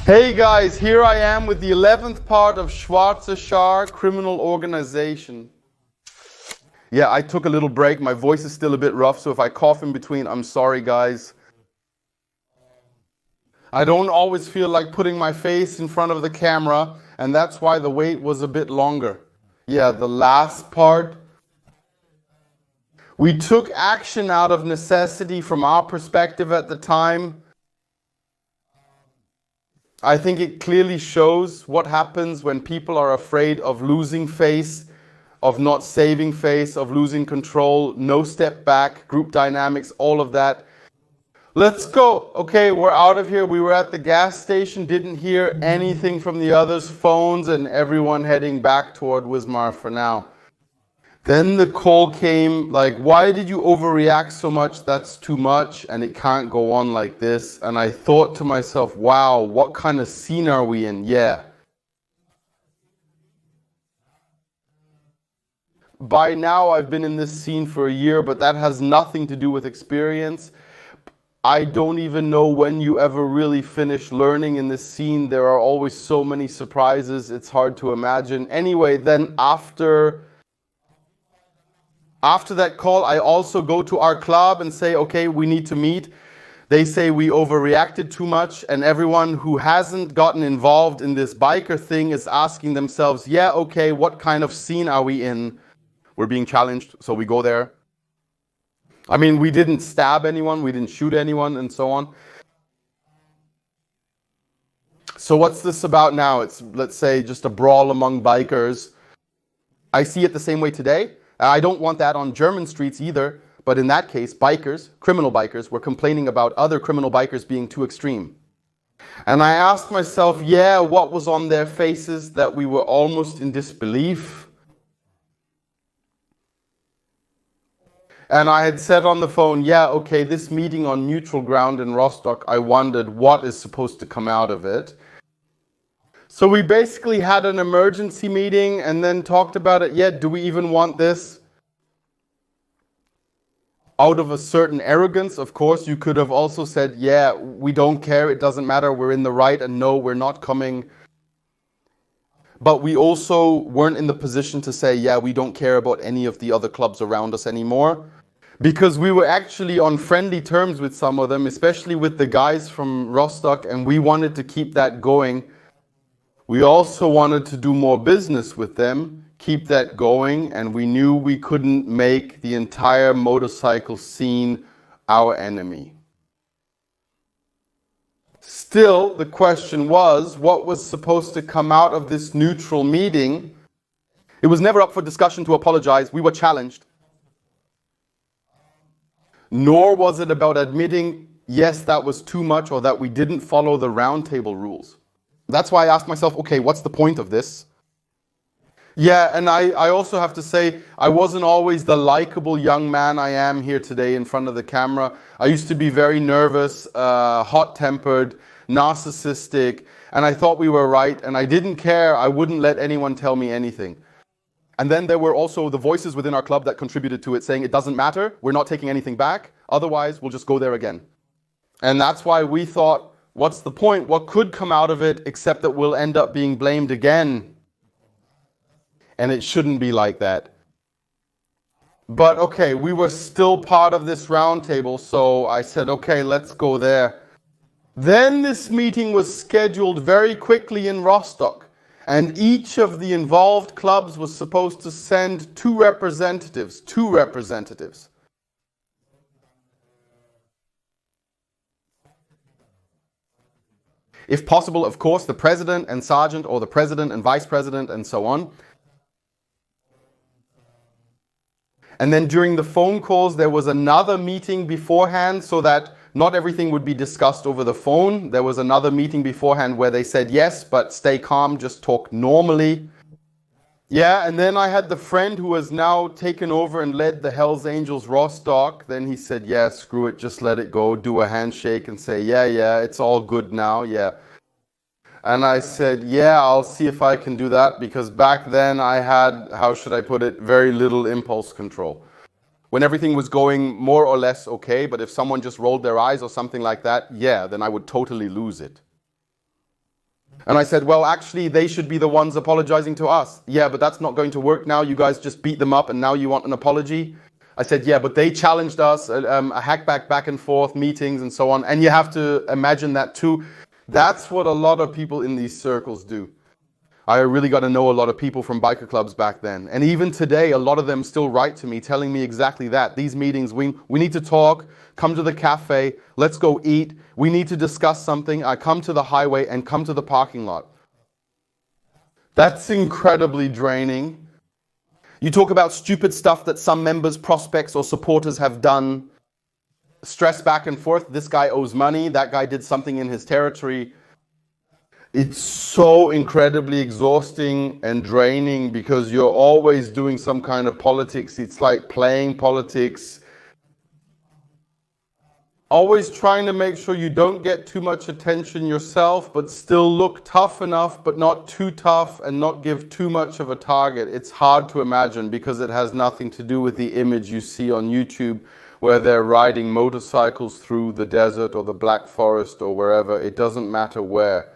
Hey guys, here I am with the 11th part of Schwarzer Criminal Organization. Yeah, I took a little break. My voice is still a bit rough, so if I cough in between, I'm sorry guys. I don't always feel like putting my face in front of the camera, and that's why the wait was a bit longer. Yeah, the last part. We took action out of necessity from our perspective at the time. I think it clearly shows what happens when people are afraid of losing face, of not saving face, of losing control, no step back, group dynamics, all of that. Let's go. Okay, we're out of here. We were at the gas station, didn't hear anything from the others' phones, and everyone heading back toward Wismar for now. Then the call came, like, why did you overreact so much? That's too much, and it can't go on like this. And I thought to myself, wow, what kind of scene are we in? Yeah. By now, I've been in this scene for a year, but that has nothing to do with experience. I don't even know when you ever really finish learning in this scene. There are always so many surprises, it's hard to imagine. Anyway, then after that call, I also go to our club and say, okay, we need to meet. They say we overreacted too much, and everyone who hasn't gotten involved in this biker thing is asking themselves, yeah, okay, what kind of scene are we in? We're being challenged, so we go there. I mean, we didn't stab anyone, we didn't shoot anyone, and so on. So what's this about now? It's, let's say, just a brawl among bikers. I see it the same way today. I don't want that on German streets either, but in that case, bikers, criminal bikers, were complaining about other criminal bikers being too extreme. And I asked myself, yeah, what was on their faces that we were almost in disbelief? And I had said on the phone, yeah, okay, this meeting on neutral ground in Rostock, I wondered what is supposed to come out of it. So we basically had an emergency meeting and then talked about it. Yeah, do we even want this? Out of a certain arrogance, of course, you could have also said, yeah, we don't care, it doesn't matter, we're in the right, and no, we're not coming. But we also weren't in the position to say, yeah, we don't care about any of the other clubs around us anymore. Because we were actually on friendly terms with some of them, especially with the guys from Rostock, and we wanted to keep that going. We also wanted to do more business with them, keep that going, and we knew we couldn't make the entire motorcycle scene our enemy. Still, the question was, what was supposed to come out of this neutral meeting? It was never up for discussion to apologize. We were challenged. Nor was it about admitting, yes, that was too much or that we didn't follow the Roundtable rules. That's why I asked myself, okay, what's the point of this? Yeah, and I also have to say, I wasn't always the likable young man I am here today in front of the camera. I used to be very nervous, hot-tempered, narcissistic, and I thought we were right, and I didn't care. I wouldn't let anyone tell me anything. And then there were also the voices within our club that contributed to it, saying it doesn't matter, we're not taking anything back, otherwise we'll just go there again. And that's why we thought, what's the point? What could come out of it except that we'll end up being blamed again? And it shouldn't be like that. But okay, we were still part of this roundtable, so I said, okay, let's go there. Then this meeting was scheduled very quickly in Rostock, and each of the involved clubs was supposed to send two representatives. If possible, of course, the president and sergeant, or the president and vice president, and so on. And then during the phone calls, there was another meeting beforehand so that not everything would be discussed over the phone. There was another meeting beforehand where they said, yes, but stay calm, just talk normally. Yeah, and then I had the friend who has now taken over and led the Hells Angels Rostock. Then he said, yeah, screw it, just let it go, do a handshake and say, yeah, it's all good now, yeah. And I said, yeah, I'll see if I can do that, because back then I had, how should I put it, very little impulse control. When everything was going more or less okay, but if someone just rolled their eyes or something like that, yeah, then I would totally lose it. And I said, well, actually, they should be the ones apologizing to us. Yeah, but that's not going to work now. You guys just beat them up and now you want an apology. I said, yeah, but they challenged us, a hackback back and forth, meetings and so on. And you have to imagine that too. That's what a lot of people in these circles do. I really got to know a lot of people from biker clubs back then. And even today, a lot of them still write to me telling me exactly that. These meetings, we need to talk, come to the cafe, let's go eat. We need to discuss something. I come to the highway and come to the parking lot. That's incredibly draining. You talk about stupid stuff that some members, prospects, or supporters have done. Stress back and forth. This guy owes money. That guy did something in his territory. It's so incredibly exhausting and draining because you're always doing some kind of politics. It's like playing politics. Always trying to make sure you don't get too much attention yourself, but still look tough enough, but not too tough, and not give too much of a target. It's hard to imagine because it has nothing to do with the image you see on YouTube where they're riding motorcycles through the desert or the Black Forest or wherever. It doesn't matter where.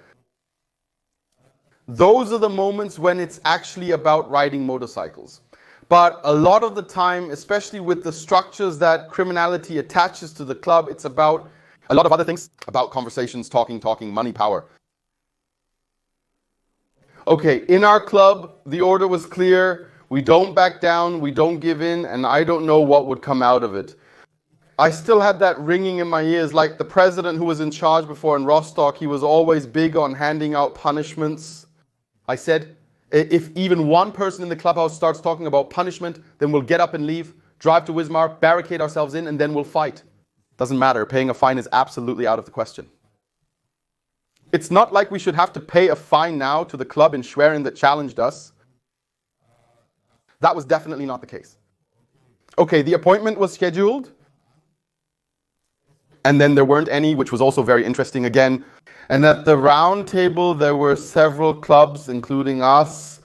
Those are the moments when it's actually about riding motorcycles. But a lot of the time, especially with the structures that criminality attaches to the club, it's about a lot of other things, about conversations, talking, money, power. Okay, in our club, the order was clear. We don't back down, we don't give in, and I don't know what would come out of it. I still had that ringing in my ears, like the president who was in charge before in Rostock, he was always big on handing out punishments. I said, if even one person in the clubhouse starts talking about punishment, then we'll get up and leave, drive to Wismar, barricade ourselves in, and then we'll fight. Doesn't matter. Paying a fine is absolutely out of the question. It's not like we should have to pay a fine now to the club in Schwerin that challenged us. That was definitely not the case. Okay, the appointment was scheduled. And then there weren't any, which was also very interesting again. And at the round table, there were several clubs, including us.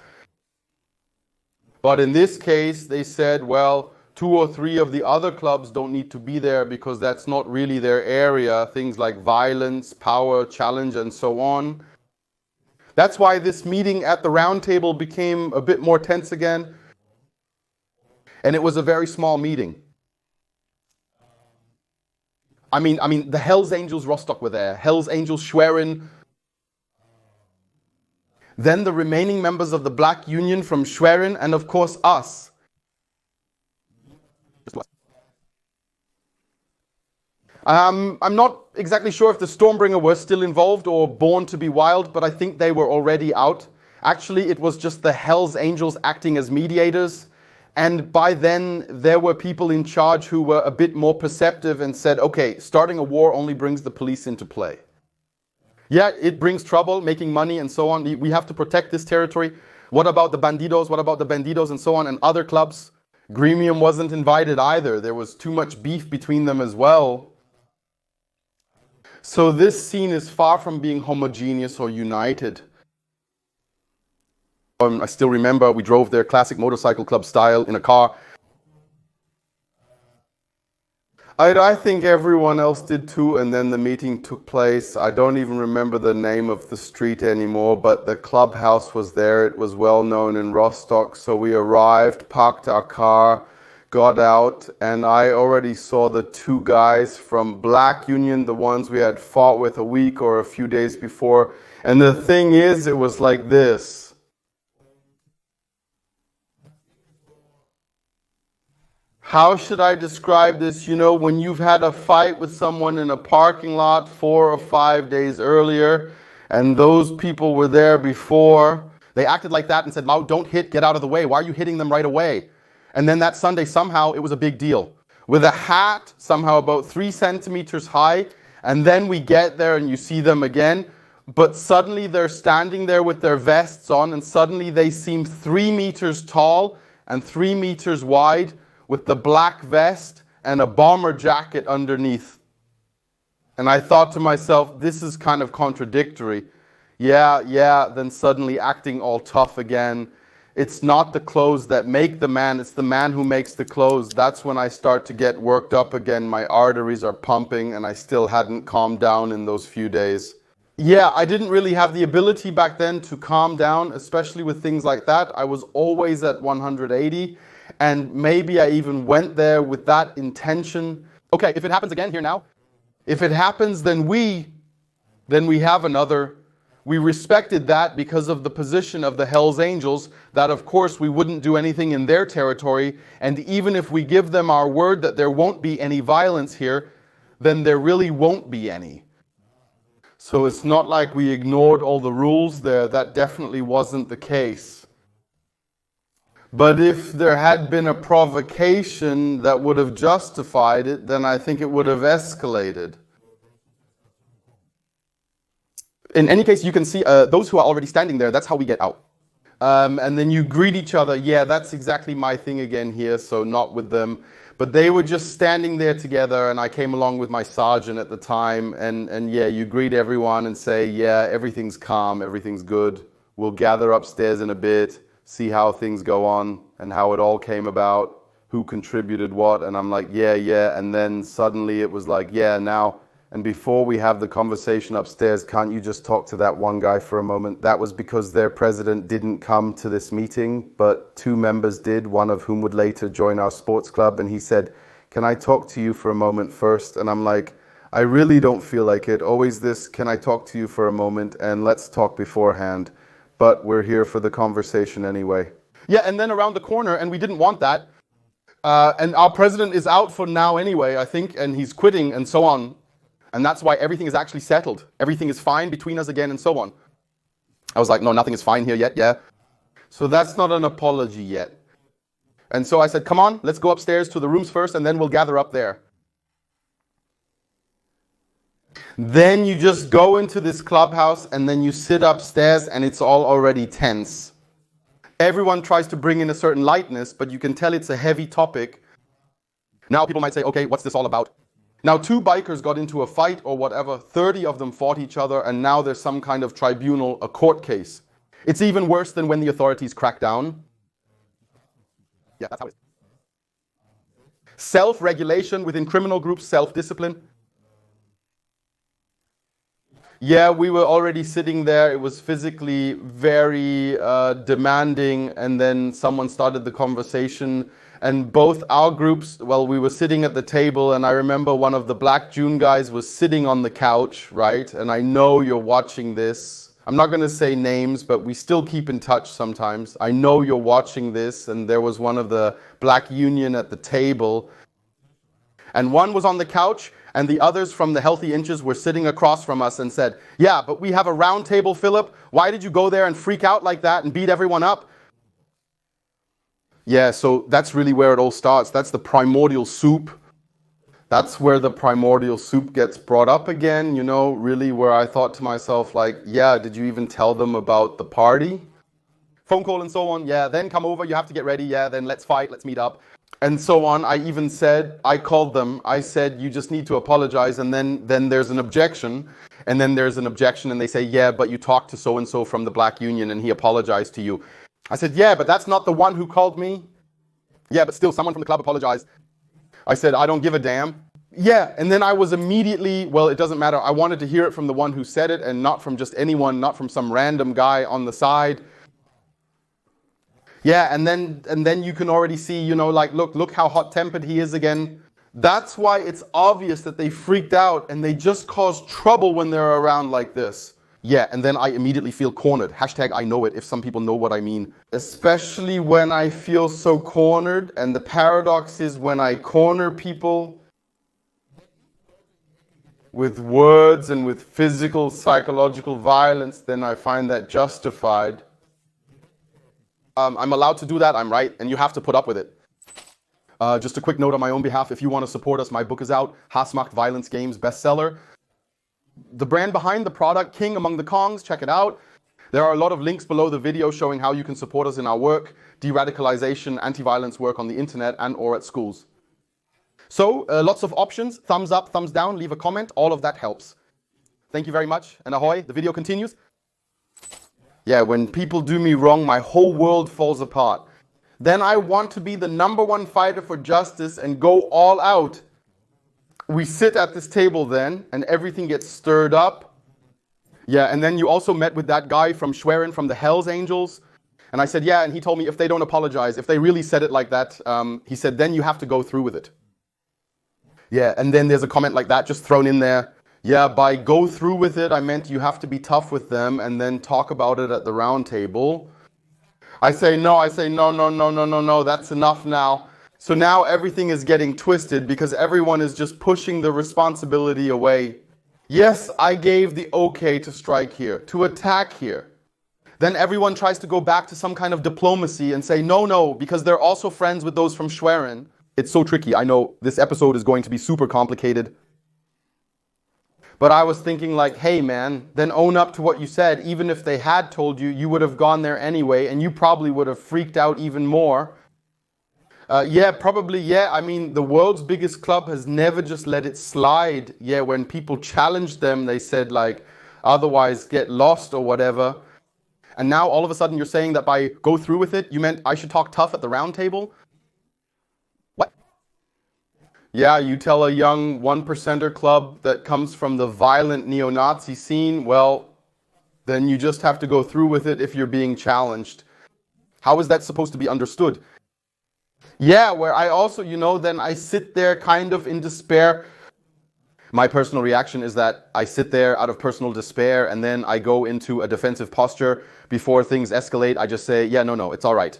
But in this case, they said, well, 2 or 3 of the other clubs don't need to be there because that's not really their area. Things like violence, power, challenge, and so on. That's why this meeting at the round table became a bit more tense again. And it was a very small meeting. I mean, the Hells Angels Rostock were there, Hells Angels Schwerin. Then the remaining members of the Black Union from Schwerin, and of course us. I'm not exactly sure if the Stormbringer were still involved or Born to be Wild, but I think they were already out. Actually, it was just the Hells Angels acting as mediators. And by then, there were people in charge who were a bit more perceptive and said, okay, starting a war only brings the police into play. Yeah, it brings trouble, making money and so on. We have to protect this territory. What about the bandidos? What about the bandidos and so on and other clubs? Gremium wasn't invited either. There was too much beef between them as well. So this scene is far from being homogeneous or united. I still remember we drove their classic motorcycle club style in a car. I think everyone else did too, and then the meeting took place. I don't even remember the name of the street anymore, but the clubhouse was there. It was well known in Rostock, so we arrived, parked our car, got out, and I already saw the 2 guys from Black Union, the ones we had fought with a week or a few days before. And the thing is, it was like this. How should I describe this? You know, when you've had a fight with someone in a parking lot 4 or 5 days earlier, and those people were there before, they acted like that and said, Mao, don't hit, get out of the way. Why are you hitting them right away? And then that Sunday, somehow, it was a big deal. With a hat, somehow about 3 centimeters high, and then we get there and you see them again, but suddenly they're standing there with their vests on, and suddenly they seem 3 meters tall and 3 meters wide, with the black vest and a bomber jacket underneath. And I thought to myself, this is kind of contradictory. Yeah, then suddenly acting all tough again. It's not the clothes that make the man, it's the man who makes the clothes. That's when I start to get worked up again. My arteries are pumping and I still hadn't calmed down in those few days. Yeah, I didn't really have the ability back then to calm down, especially with things like that. I was always at 180, and maybe I even went there with that intention. Okay, if it happens again here now, if it happens, then we have another. We respected that because of the position of the Hells Angels, that of course we wouldn't do anything in their territory, and even if we give them our word that there won't be any violence here, then there really won't be any. So it's not like we ignored all the rules there. That definitely wasn't the case. But if there had been a provocation that would have justified it, then I think it would have escalated. In any case, you can see those who are already standing there, that's how we get out. And then you greet each other. Yeah, that's exactly my thing again here, so not with them. But they were just standing there together, and I came along with my sergeant at the time, and yeah, you greet everyone and say, yeah, everything's calm, everything's good. We'll gather upstairs in a bit, see how things go on, and how it all came about, who contributed what, and I'm like, yeah, and then suddenly it was like, yeah, now, and before we have the conversation upstairs, can't you just talk to that one guy for a moment? That was because their president didn't come to this meeting, but 2 members did, one of whom would later join our sports club. And he said, can I talk to you for a moment first? And I'm like, I really don't feel like it. Always this, can I talk to you for a moment? And let's talk beforehand. But we're here for the conversation anyway. Yeah, and then around the corner, and we didn't want that. And our president is out for now anyway, I think, and he's quitting and so on. And that's why everything is actually settled. Everything is fine between us again and so on. I was like, no, nothing is fine here yet, yeah. So that's not an apology yet. And so I said, come on, let's go upstairs to the rooms first and then we'll gather up there. Then you just go into this clubhouse and then you sit upstairs and it's all already tense. Everyone tries to bring in a certain lightness, but you can tell it's a heavy topic. Now people might say, okay, what's this all about? Now 2 bikers got into a fight or whatever, 30 of them fought each other, and now there's some kind of tribunal, a court case. It's even worse than when the authorities crack down. Yeah, that's how it is. Self-regulation within criminal groups, self-discipline. Yeah, we were already sitting there. It was physically very demanding, and then someone started the conversation. And both our groups, well, we were sitting at the table, and I remember one of the Black June guys was sitting on the couch, right? And I know you're watching this. I'm not going to say names, but we still keep in touch sometimes. I know you're watching this, and there was one of the Black Union at the table. And one was on the couch, and the others from the Healthy Inches were sitting across from us and said, yeah, but we have a round table, Philip. Why did you go there and freak out like that and beat everyone up? Yeah, so that's really where it all starts. That's the primordial soup. That's where the primordial soup gets brought up again, you know, really where I thought to myself, like, yeah, did you even tell them about the party? Phone call and so on, yeah, then come over, you have to get ready, yeah, then let's fight, let's meet up. And so on. I even said, I called them, I said, you just need to apologize, and then there's an objection, and then there's an objection, and they say, yeah, but you talked to so-and-so from the Black Union, and he apologized to you. I said, yeah, but that's not the one who called me. Yeah, but still, someone from the club apologized. I said, I don't give a damn. Yeah, and then I was immediately, well, it doesn't matter. I wanted to hear it from the one who said it and not from just anyone, not from some random guy on the side. Yeah, and then you can already see, you know, like, look how hot-tempered he is again. That's why it's obvious that they freaked out and they just cause trouble when they're around like this. Yeah, and then I immediately feel cornered. Hashtag I know it, if some people know what I mean. Especially when I feel so cornered, and the paradox is when I corner people with words and with physical, psychological violence, then I find that justified. I'm allowed to do that, I'm right, and you have to put up with it. Just a quick note on my own behalf, if you want to support us, my book is out, Hassmacht Violence Games bestseller. The brand behind the product, King Among the Kongs, check it out. There are a lot of links below the video showing how you can support us in our work, de-radicalization, anti-violence work on the internet and or at schools. So, lots of options, thumbs up, thumbs down, leave a comment, all of that helps. Thank you very much, and ahoy, the video continues. Yeah, when people do me wrong, my whole world falls apart. Then I want to be the #1 fighter for justice and go all out. We sit at this table then, and everything gets stirred up. Yeah, and then you also met with that guy from Schwerin from the Hells Angels. And I said, yeah, and he told me if they don't apologize, if they really said it like that, he said, then you have to go through with it. Yeah, and then there's a comment like that just thrown in there. Yeah, by go through with it, I meant you have to be tough with them and then talk about it at the round table. I say, no, no, that's enough now. So now everything is getting twisted because everyone is just pushing the responsibility away. Yes, I gave the okay to strike here, to attack here. Then everyone tries to go back to some kind of diplomacy and say, no, because they're also friends with those from Schwerin. It's so tricky. I know this episode is going to be super complicated. But I was thinking like, hey man, then own up to what you said. Even if they had told you, you would have gone there anyway, and you probably would have freaked out even more. Yeah, probably, yeah. I mean, the world's biggest club has never just let it slide. Yeah, when people challenged them, they said like, otherwise get lost or whatever. And now all of a sudden you're saying that by go through with it, you meant I should talk tough at the round table? What? Yeah, you tell a young one-percenter club that comes from the violent neo-Nazi scene, well, then you just have to go through with it if you're being challenged. How is that supposed to be understood? Yeah, where I also, then I sit there kind of in despair. My personal reaction is that I sit there out of personal despair and then I go into a defensive posture. Before things escalate, I just say, yeah, no, it's all right.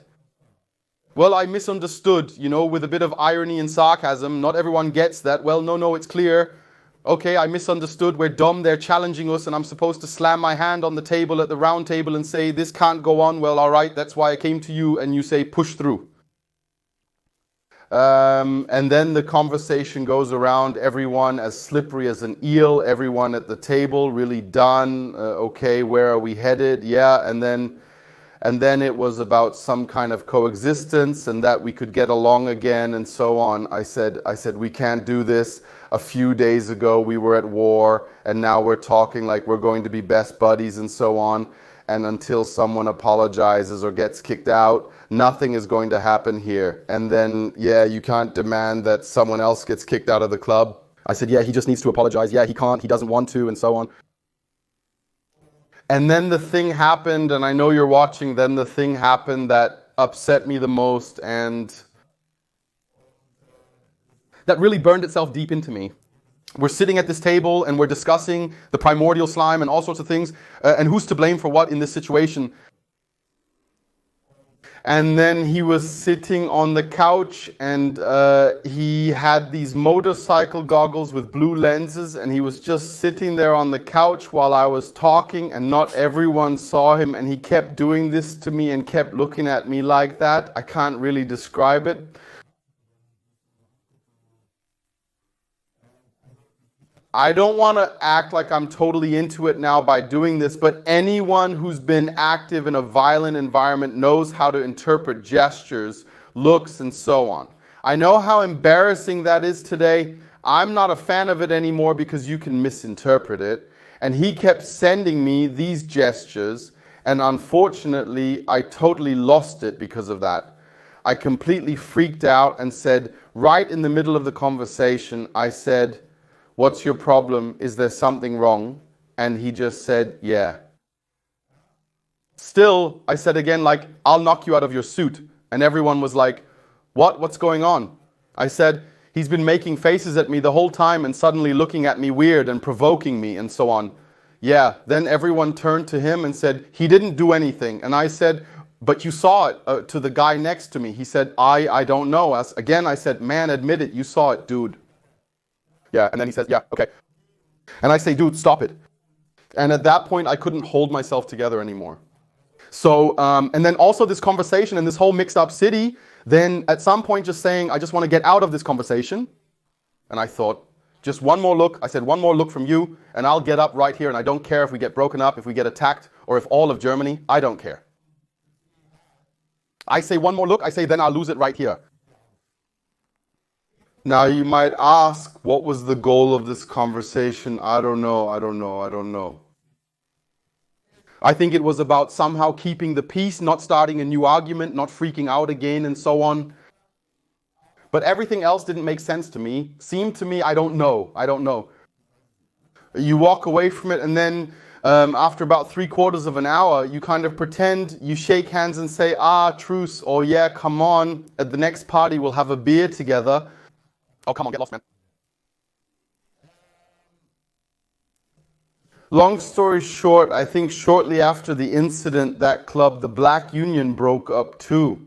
Well, I misunderstood, with a bit of irony and sarcasm. Not everyone gets that. Well, no, it's clear. Okay, I misunderstood. We're dumb. They're challenging us and I'm supposed to slam my hand on the table at the round table and say, this can't go on. Well, all right, that's why I came to you. And you say, push through. And then the conversation goes around, everyone as slippery as an eel, everyone at the table really done, okay, where are we headed? Yeah, and then it was about some kind of coexistence and that we could get along again and so on. I said we can't do this. A few days ago we were at war and now we're talking like we're going to be best buddies and so on. And until someone apologizes or gets kicked out, nothing is going to happen here. And then, yeah, you can't demand that someone else gets kicked out of the club. I said, yeah, he just needs to apologize. Yeah, he can't, he doesn't want to, and so on. And then the thing happened, and I know you're watching, then the thing happened that upset me the most and that really burned itself deep into me. We're sitting at this table and we're discussing the primordial slime and all sorts of things and who's to blame for what in this situation. And then he was sitting on the couch and he had these motorcycle goggles with blue lenses and he was just sitting there on the couch while I was talking and not everyone saw him and he kept doing this to me and kept looking at me like that. I can't really describe it. I don't want to act like I'm totally into it now by doing this, but anyone who's been active in a violent environment knows how to interpret gestures, looks, and so on. I know how embarrassing that is today. I'm not a fan of it anymore because you can misinterpret it. And he kept sending me these gestures, and unfortunately, I totally lost it because of that. I completely freaked out and said, right in the middle of the conversation, I said, what's your problem? Is there something wrong? And he just said, yeah. Still, I said again, like, I'll knock you out of your suit. And everyone was like, what? What's going on? I said, he's been making faces at me the whole time and suddenly looking at me weird and provoking me and so on. Yeah, then everyone turned to him and said, he didn't do anything. And I said, but you saw it to the guy next to me. He said, I don't know. Again, I said, man, admit it, you saw it, dude. Yeah, and then he says, yeah, okay. And I say, dude, stop it. And at that point, I couldn't hold myself together anymore. So, and then also this conversation and this whole mixed up city, then at some point just saying, I just want to get out of this conversation. And I thought, just one more look. I said, one more look from you, and I'll get up right here, and I don't care if we get broken up, if we get attacked, or if all of Germany, I don't care. I say one more look, I say, then I'll lose it right here. Now you might ask, what was the goal of this conversation? I don't know. I think it was about somehow keeping the peace, not starting a new argument, not freaking out again and so on. But everything else didn't make sense to me. Seemed to me, I don't know. You walk away from it and then After about 3/4 of an hour, you kind of pretend, you shake hands and say, truce, or yeah, come on, at the next party we'll have a beer together. Oh, come on, get lost, man. Long story short, I think shortly after the incident, that club, the Black Union, broke up too.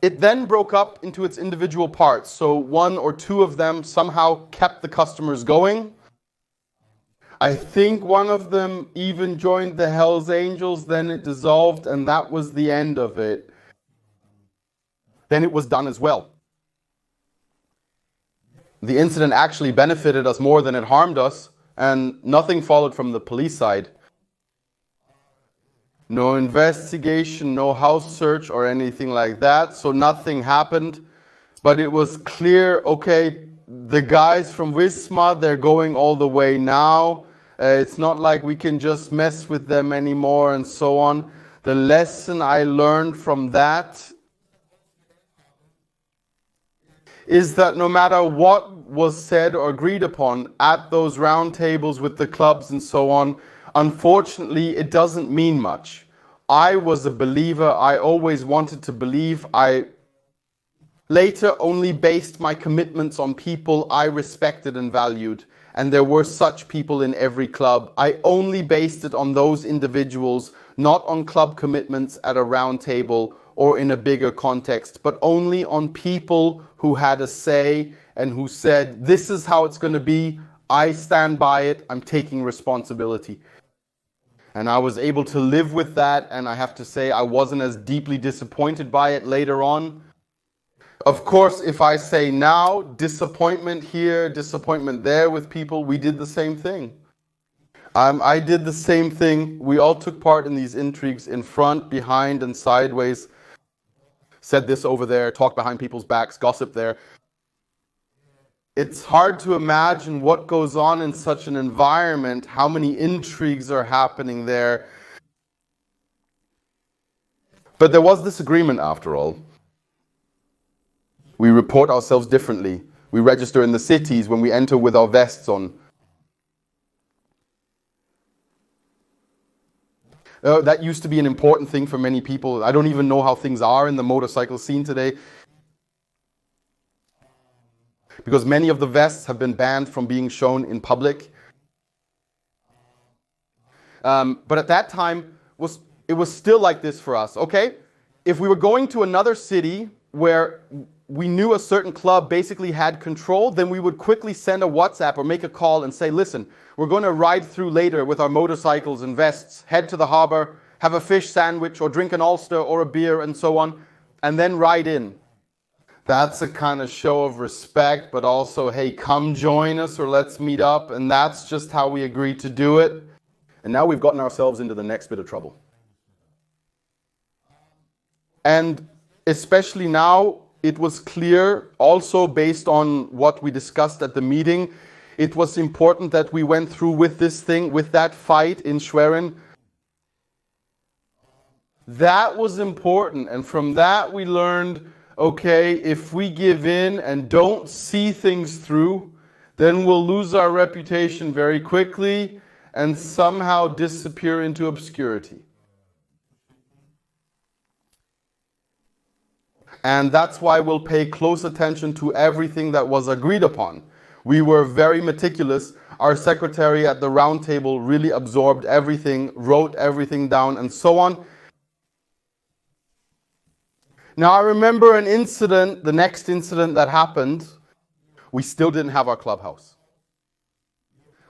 It then broke up into its individual parts, so one or two of them somehow kept the customers going. I think one of them even joined the Hells Angels, then it dissolved, and that was the end of it. Then it was done as well. The incident actually benefited us more than it harmed us, and nothing followed from the police side. No investigation, no house search or anything like that, so nothing happened. But it was clear, okay, the guys from Wismar, they're going all the way now. It's not like we can just mess with them anymore and so on. The lesson I learned from that is that no matter what was said or agreed upon at those roundtables with the clubs and so on, unfortunately, it doesn't mean much. I was a believer. I always wanted to believe. I later only based my commitments on people I respected and valued. And there were such people in every club. I only based it on those individuals, not on club commitments at a round table or in a bigger context, but only on people who had a say and who said, this is how it's going to be. I stand by it. I'm taking responsibility. And I was able to live with that. And I have to say, I wasn't as deeply disappointed by it later on. Of course, if I say now, disappointment here, disappointment there with people, we did the same thing. I did the same thing. We all took part in these intrigues in front, behind, and sideways. Said this over there, talked behind people's backs, gossip there. It's hard to imagine what goes on in such an environment, how many intrigues are happening there. But there was this agreement after all. We report ourselves differently. We register in the cities when we enter with our vests on. That used to be an important thing for many people. I don't even know how things are in the motorcycle scene today, because many of the vests have been banned from being shown in public. But at that time, it was still like this for us. Okay, if we were going to another city where we knew a certain club basically had control, then we would quickly send a WhatsApp or make a call and say, listen, we're going to ride through later with our motorcycles and vests, head to the harbor, have a fish sandwich or drink an Ulster or a beer and so on, and then ride in. That's a kind of show of respect, but also, hey, come join us or let's meet up. And that's just how we agreed to do it. And now we've gotten ourselves into the next bit of trouble. And especially now, it was clear, also based on what we discussed at the meeting, it was important that we went through with this thing, with that fight in Schwerin. That was important, and from that we learned, okay, if we give in and don't see things through, then we'll lose our reputation very quickly and somehow disappear into obscurity. And that's why we'll pay close attention to everything that was agreed upon. We were very meticulous. Our secretary at the round table really absorbed everything, wrote everything down, and so on. Now I remember an incident, the next incident that happened, we still didn't have our clubhouse.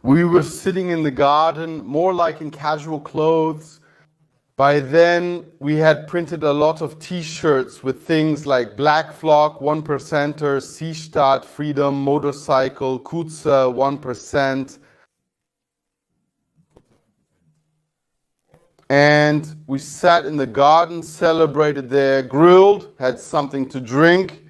We were sitting in the garden, more like in casual clothes. By then, we had printed a lot of t-shirts with things like Black Flock, 1%er, Seestadt, Freedom, Motorcycle, Kutza, 1%. And we sat in the garden, celebrated there, grilled, had something to drink.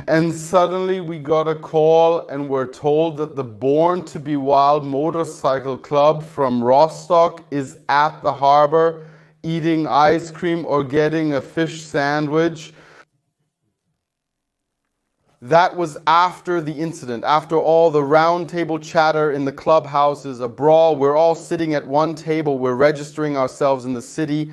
And suddenly we got a call and were told that the Born to Be Wild Motorcycle Club from Rostock is at the harbor eating ice cream or getting a fish sandwich. That was after the incident, after all the roundtable chatter in the clubhouses, a brawl. We're all sitting at one table. We're registering ourselves in the city.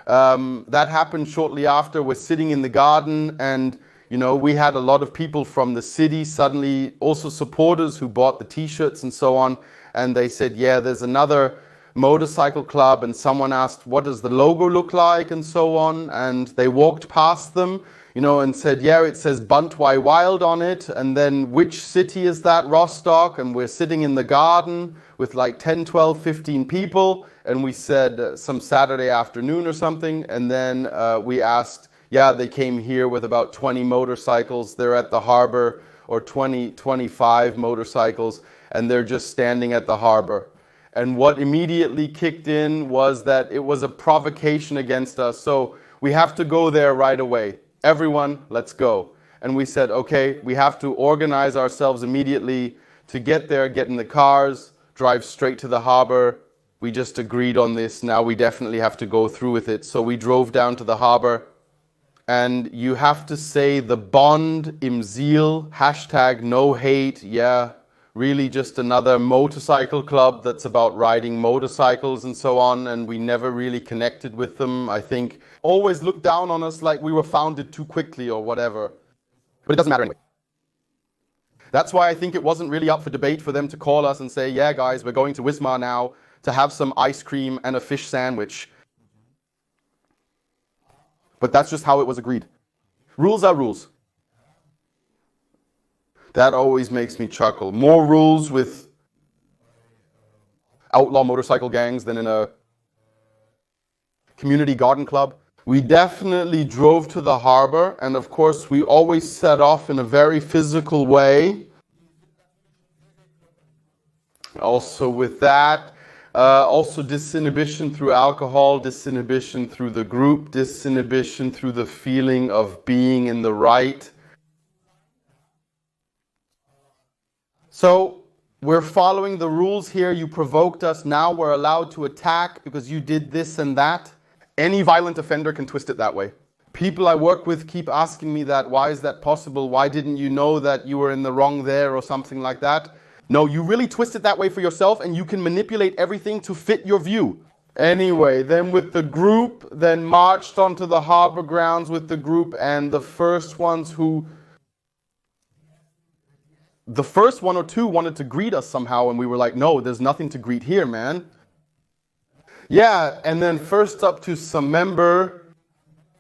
That happened shortly after. We're sitting in the garden, and we had a lot of people from the city, suddenly also supporters who bought the t-shirts and so on. And they said, yeah, there's another motorcycle club. And someone asked, what does the logo look like and so on. And they walked past them, and said, yeah, it says Bunt Why Wild on it. And then which city is that? Rostock. And we're sitting in the garden with like 10, 12, 15 people. And we said some Saturday afternoon or something. And then we asked, yeah, they came here with about 20 motorcycles. They're at the harbor, or 20, 25 motorcycles. And they're just standing at the harbor. And what immediately kicked in was that it was a provocation against us. So we have to go there right away. Everyone, let's go. And we said, okay, we have to organize ourselves immediately to get there, get in the cars, drive straight to the harbor. We just agreed on this. Now we definitely have to go through with it. So we drove down to the harbor. And you have to say the Bond im Ziel, hashtag no hate. Yeah, really just another motorcycle club that's about riding motorcycles and so on. And we never really connected with them. I think always looked down on us like we were founded too quickly or whatever. But it doesn't matter anyway. That's why I think it wasn't really up for debate for them to call us and say, yeah, guys, we're going to Wismar now to have some ice cream and a fish sandwich. But that's just how it was agreed. Rules are rules. That always makes me chuckle. More rules with outlaw motorcycle gangs than in a community garden club. We definitely drove to the harbor, and of course we always set off in a very physical way. Also with that, also disinhibition through alcohol, disinhibition through the group, disinhibition through the feeling of being in the right. So we're following the rules here. You provoked us. Now we're allowed to attack because you did this and that. Any violent offender can twist it that way. People I work with keep asking me that. Why is that possible? Why didn't you know that you were in the wrong there or something like that? No, you really twist it that way for yourself, and you can manipulate everything to fit your view. Anyway, then with the group, then marched onto the harbor grounds with the group, and the first one or two wanted to greet us somehow, and we were like, no, there's nothing to greet here, man. Yeah, and then first up to some member.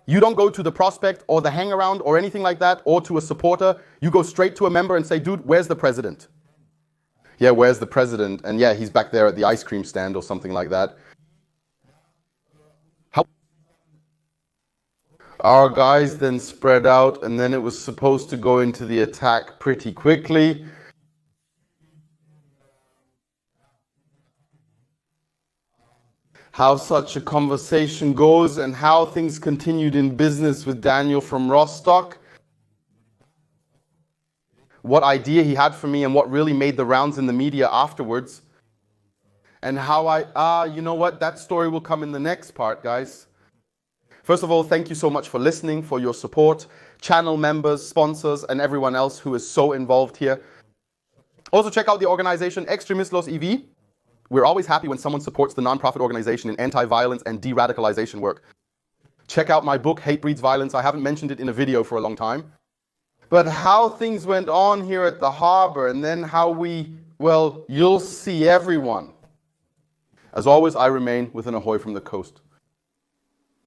You don't go to the prospect or the hangaround or anything like that, or to a supporter. You go straight to a member and say, dude, where's the president? Yeah, where's the president? And yeah, he's back there at the ice cream stand or something like that. Our guys then spread out, and then it was supposed to go into the attack pretty quickly. How such a conversation goes and how things continued in business with Daniel from Rostock. What idea he had for me and what really made the rounds in the media afterwards. And how you know what? That story will come in the next part, guys. First of all, thank you so much for listening, for your support, channel members, sponsors, and everyone else who is so involved here. Also check out the organization Extremislos e.V. We're always happy when someone supports the nonprofit organization in anti-violence and de-radicalization work. Check out my book, Hate Breeds Violence. I haven't mentioned it in a video for a long time. But how things went on here at the harbor, and then how you'll see everyone. As always, I remain with an ahoy from the coast.